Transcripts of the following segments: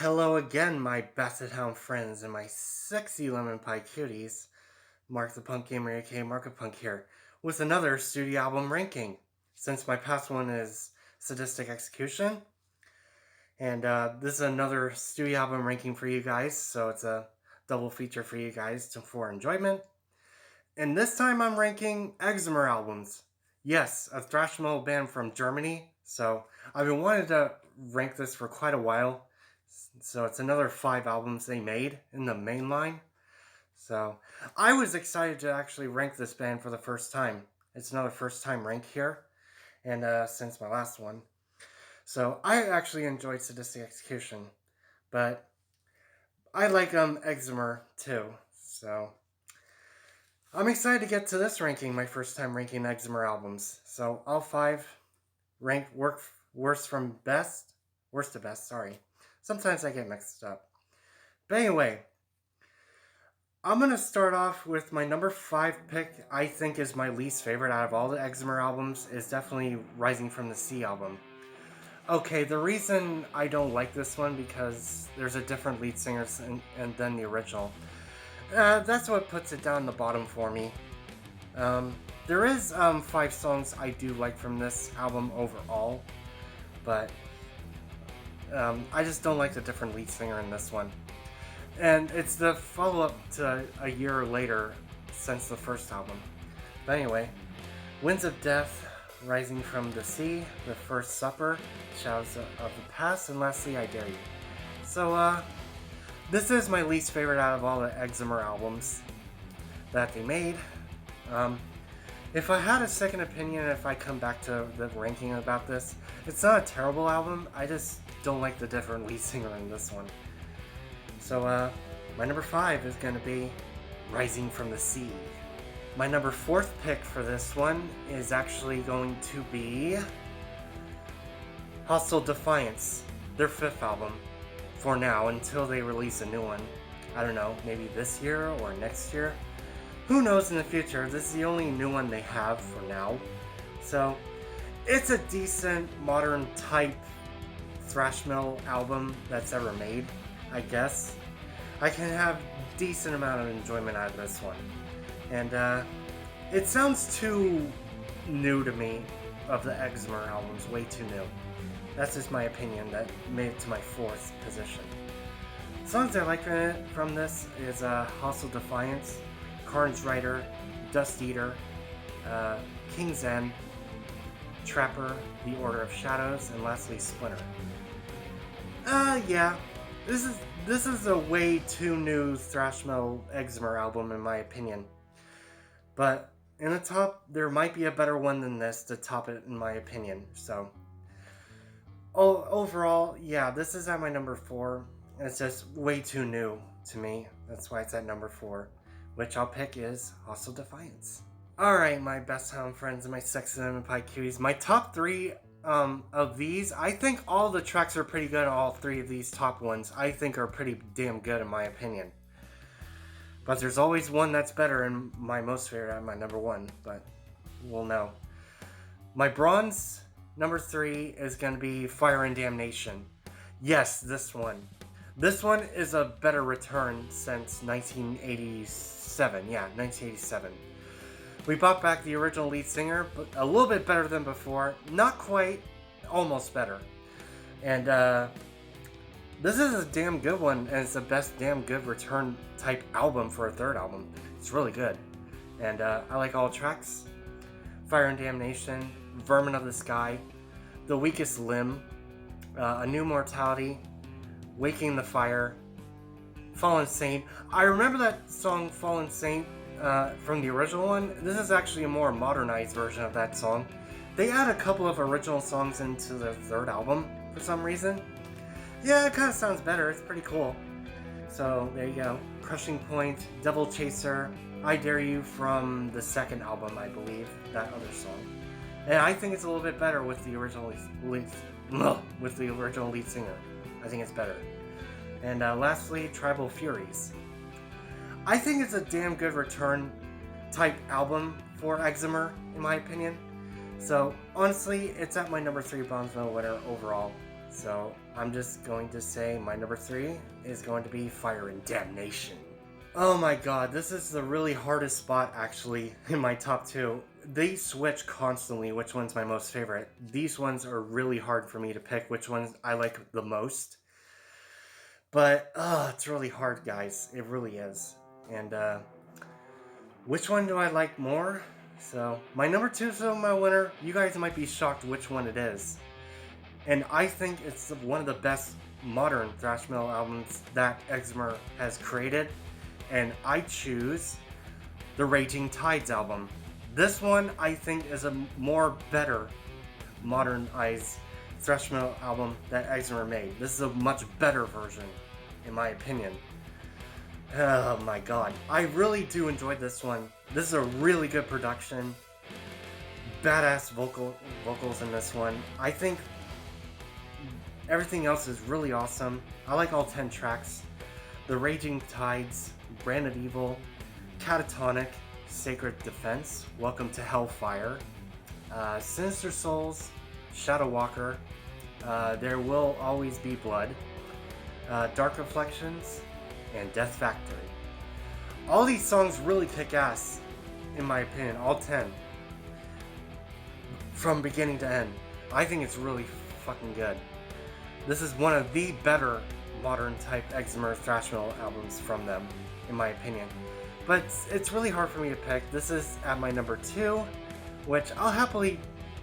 Hello again, my Basset Hound friends and my sexy lemon pie cuties. Mark the Punk Gamer, a.k.a. Markapunk here, with another studio album ranking. Since my past one is Sadistic Execution, and this is another studio album ranking for you guys, so it's a double feature for you guys for enjoyment. And this time I'm ranking Exumer albums. Yes, a thrash metal band from Germany, so I've been wanting to rank this for quite a while. So it's another 5 albums they made in the main line. So I was excited to actually rank this band for the first time. It's another first time rank here, and since my last one. So I actually enjoyed Sadistic Execution, but I like Exumer too. So I'm excited to get to this ranking, my first time ranking Exumer albums. So all 5 rank work worst to best, sorry. Sometimes I get mixed up. But anyway, I'm going to start off with my number 5 pick. I think is my least favorite out of all the Exumer albums is definitely Rising from the Sea album. Okay, the reason I don't like this one because there's a different lead singer than the original. That's what puts it down the bottom for me. There is 5 songs I do like from this album overall, but I just don't like the different lead singer in this one. And it's the follow-up to a year later since the first album. But anyway, Winds of Death, Rising from the Sea, The First Supper, Shadows of the Past, and lastly, I Dare You. So, this is my least favorite out of all the Exumer albums that they made. If I had a second opinion, if I come back to the ranking about this, it's not a terrible album, I just don't like the different lead singer in this one. So, my number 5 is going to be Rising from the Sea. My number 4th pick for this one is actually going to be Hostile Defiance, their 5th album, for now, until they release a new one. I don't know, maybe this year or next year. Who knows in the future? This is the only new one they have for now. So, it's a decent, modern type thrash metal album that's ever made, I guess. I can have decent amount of enjoyment out of this one. And it sounds too new to me of the Exumer albums, way too new. That's just my opinion that made it to my 4th position. Songs I like from this is Hostile Defiance, Carnage Rider, Dust Eater, King's End, Trapper, The Order of Shadows, and lastly Splinter. Yeah, this is a way too new thrash metal Exumer album in my opinion. But in the top, there might be a better one than this to top it in my opinion. So, overall, yeah, this is at my number 4. It's just way too new to me. That's why it's at number 4. Which I'll pick is Hostile Defiance. Alright, my best hound friends and my sexy lemon pie cuties. My top 3 of these, I think all the tracks are pretty good. All 3 of these top ones, I think, are pretty damn good in my opinion. But there's always one that's better, and my most favorite at my number 1. But we'll know. My bronze number 3 is going to be Fire and Damnation. Yes, this one. This one is a better return since 1987. Yeah, 1987. We brought back the original lead singer, but a little bit better than before. Not quite, almost better. And this is a damn good one, and it's the best damn good return type album for a 3rd album. It's really good. And I like all tracks. Fire and Damnation, Vermin of the Sky, The Weakest Limb, A New Mortality, Waking the Fire, Fallen Saint. I remember that song Fallen Saint from the original one. This is actually a more modernized version of that song. They add a couple of original songs into the 3rd album for some reason. Yeah, it kind of sounds better. It's pretty cool. So there you go. Crushing Point, Devil Chaser, I Dare You from the 2nd album, I believe, that other song. And I think it's a little bit better with the original lead singer. I think it's better. And lastly, Tribal Furies. I think it's a damn good return type album for Exumer, in my opinion. So honestly, it's at my number 3 bronze medal winner overall. So I'm just going to say my number 3 is going to be Fire and Damnation. Oh my god, this is the really hardest spot actually in my top 2. They switch constantly which one's my most favorite. These ones are really hard for me to pick which ones I like the most. But, it's really hard, guys. It really is. And, which one do I like more? So, my number 2 is my winner. You guys might be shocked which one it is. And I think it's one of the best modern thrash metal albums that Exumer has created. And I choose the Raging Tides album. This one, I think, is a more better modernized thrash metal album that Exumer made. This is a much better version, in my opinion. Oh my god. I really do enjoy this one. This is a really good production. Badass vocals in this one. I think everything else is really awesome. I like all 10 tracks. The Raging Tides, Branded Evil, Catatonic, Sacred Defense, Welcome to Hellfire, Sinister Souls, Shadow Walker, There Will Always Be Blood, Dark Reflections, and Death Factory. All these songs really kick ass, in my opinion, all 10. From beginning to end. I think it's really fucking good. This is one of the better modern type Exumer thrash metal albums from them, in my opinion. But it's really hard for me to pick. This is at my number 2, which I'll happily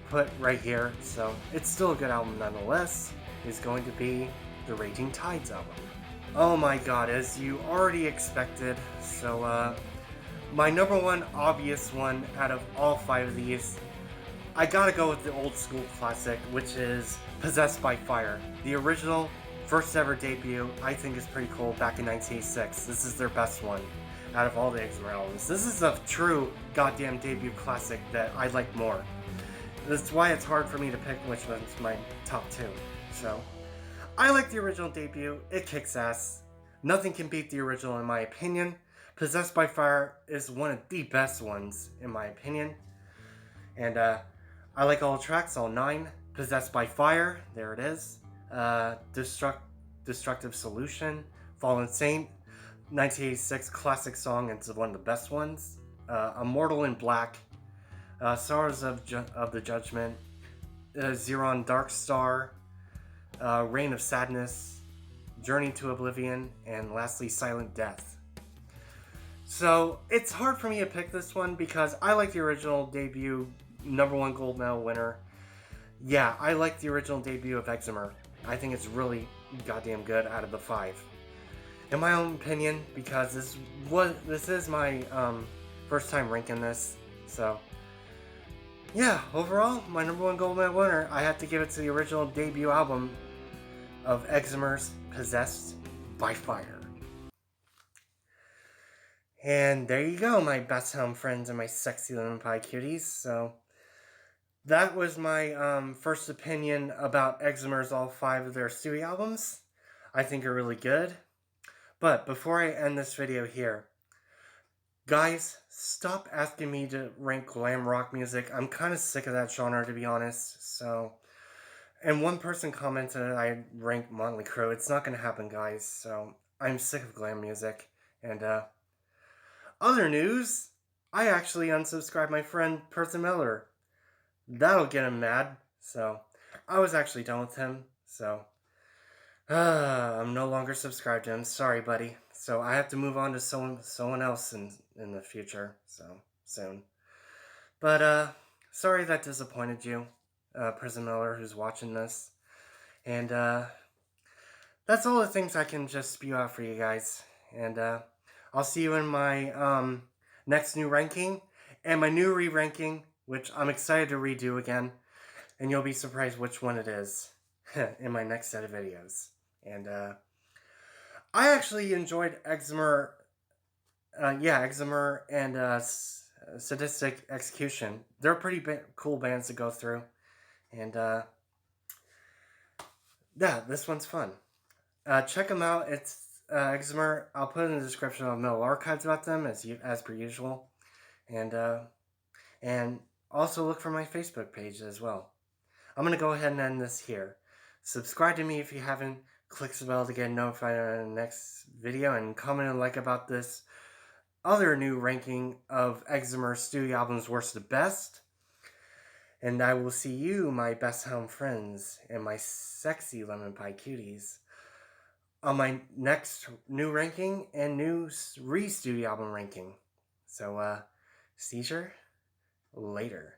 put right here. So it's still a good album nonetheless. Is going to be the Raging Tides album. Oh my god, as you already expected. So my number 1 obvious one out of all 5 of these, I gotta go with the old school classic, which is Possessed by Fire. The original, first ever debut, I think is pretty cool back in 1986. This is their best one out of all the Exumer albums. This is a true goddamn debut classic that I like more. That's why it's hard for me to pick which one's my top 2. So, I like the original debut. It kicks ass. Nothing can beat the original in my opinion. Possessed by Fire is one of the best ones in my opinion. And I like all the tracks, all 9. Possessed by Fire, there it is. Destructive Solution, Fallen Saint, 1986 classic song, it's one of the best ones. Immortal in Black, Sorrows of the Judgment, Xeron Dark Star, Reign of Sadness, Journey to Oblivion, and lastly Silent Death. So it's hard for me to pick this one because I like the original debut, number 1 gold medal winner. Yeah, I like the original debut of Exumer. I think it's really goddamn good out of the 5. In my own opinion, because this is my first time ranking this, so yeah, overall, my number 1 gold medal winner, I have to give it to the original debut album of Exumer's Possessed by Fire. And there you go, my best home friends and my sexy lemon pie cuties. So that was my first opinion about Exumer's all 5 of their studio albums. I think are really good. But before I end this video here, guys, stop asking me to rank glam rock music. I'm kind of sick of that genre, to be honest. So, and one person commented I rank Motley Crue. It's not going to happen, guys. So, I'm sick of glam music. And, other news, I actually unsubscribed my friend Person Miller. That'll get him mad. So, I was actually done with him. So, I'm no longer subscribed to him. Sorry, buddy. So I have to move on to someone else in the future. So soon. But sorry that disappointed you, Prison Miller, who's watching this. And that's all the things I can just spew out for you guys. And I'll see you in my next new ranking and my new re-ranking, which I'm excited to redo again. And you'll be surprised which one it is in my next set of videos. And I actually enjoyed Exumer, Exumer and Sadistic Execution. They're pretty cool bands to go through. And yeah, this one's fun. Check them out. It's Exumer. I'll put in the description of Metal Archives about them as per usual. And also look for my Facebook page as well. I'm going to go ahead and end this here. Subscribe to me if you haven't. Click the bell to get notified on the next video, and comment and like about this other new ranking of Exumer studio albums worst to best. And I will see you, my best hound friends, and my sexy lemon pie cuties, on my next new ranking and new re-studio album ranking. So, seizure, later.